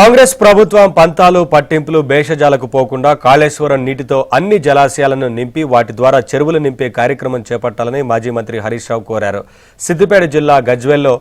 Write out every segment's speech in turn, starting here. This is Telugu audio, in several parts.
కాంగ్రెస్ ప్రభుత్వం పంతాలు పట్టింపులు భేషజాలకు పోకుండా కాళేశ్వరం నీటితో అన్ని జలాశయాలను నింపి వాటి ద్వారా చెరువులు నింపే కార్యక్రమం చేపట్టాలని మాజీ మంత్రి హరీష్ రావు కోరారు. సిద్దిపేట జిల్లా గజ్వేల్లో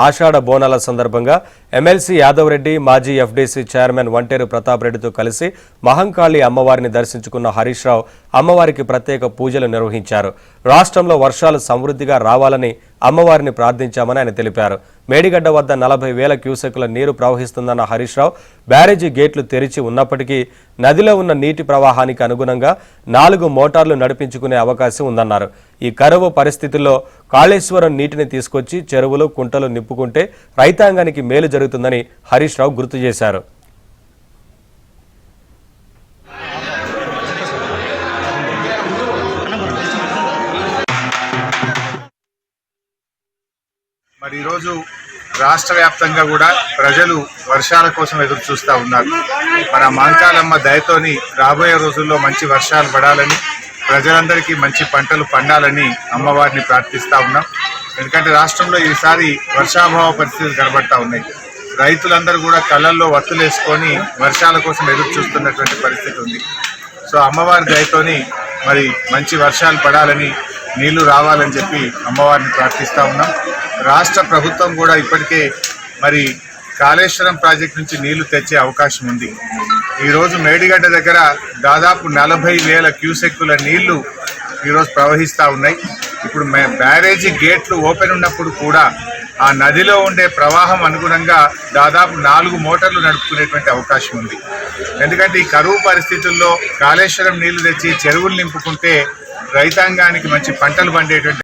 ఆషాఢ బోనాల సందర్భంగా ఎమ్మెల్సీ యాదవ్ రెడ్డి మాజీ ఎఫ్డీసీ చైర్మన్ వంటేరు ప్రతాప్ రెడ్డితో కలిసి మహంకాళి అమ్మవారిని దర్శించుకున్న హరీష్ రావు అమ్మవారికి ప్రత్యేక పూజలు నిర్వహించారు. రాష్ట్రంలో వర్షాలు సమృద్ధిగా రావాలని అమ్మవారిని ప్రార్థించామని ఆయన తెలిపారు. మేడిగడ్డ వద్ద 40,000 క్యూసెక్కుల నీరు ప్రవహిస్తుందన్న హరీష్ రావు బ్యారేజీ గేట్లు తెరిచి ఉన్నప్పటికీ నదిలో ఉన్న నీటి ప్రవాహానికి అనుగుణంగా 4 మోటార్లు నడిపించుకునే అవకాశం ఉందన్నారు. ఈ కరువు పరిస్థితుల్లో కాళేశ్వరం నీటిని తీసుకొచ్చి చెరువులు కుంటలు నింపుకుంటే రైతాంగానికి మేలు జరుగుతుందని హరీష్ రావు గుర్తు చేశారు. మరి ఈరోజు రాష్ట్ర వ్యాప్తంగా కూడా ప్రజలు వర్షాల కోసం ఎదురు చూస్తూ ఉన్నారు. మన మహంకాళమ్మ దయతోని రాబోయే రోజుల్లో మంచి వర్షాలు పడాలని, ప్రజలందరికీ మంచి పంటలు పండాలని అమ్మవారిని ప్రార్థిస్తూ ఉన్నాం. ఎందుకంటే రాష్ట్రంలో ఈసారి వర్షాభావ పరిస్థితులు కనబడతా ఉన్నాయి. రైతులందరూ కూడా కళ్ళల్లో వత్తులేసుకొని వర్షాల కోసం ఎదురు చూస్తున్నటువంటి పరిస్థితి ఉంది. సో అమ్మవారి దయతోని మరి మంచి వర్షాలు పడాలని, నీళ్లు రావాలని చెప్పి అమ్మవారిని ప్రార్థిస్తూ ఉన్నాం. రాష్ట్ర ప్రభుత్వం కూడా ఇప్పటికే మరి కాళేశ్వరం ప్రాజెక్టు నుంచి నీళ్లు తెచ్చే అవకాశం ఉంది. ఈరోజు మేడిగడ్డ దగ్గర దాదాపు 40,000 క్యూసెక్కుల నీళ్లు ఈరోజు ప్రవహిస్తూ ఉన్నాయి. ఇప్పుడు బ్యారేజీ గేట్లు ఓపెన్ ఉన్నప్పుడు కూడా ఆ నదిలో ఉండే ప్రవాహం అనుగుణంగా దాదాపు 4 మోటార్లు నడుపుకునేటువంటి అవకాశం ఉంది. ఎందుకంటే ఈ కరువు పరిస్థితుల్లో కాళేశ్వరం నీళ్లు తెచ్చి చెరువులు నింపుకుంటే రైతాంగానికి మంచి పంటలు పండేటువంటి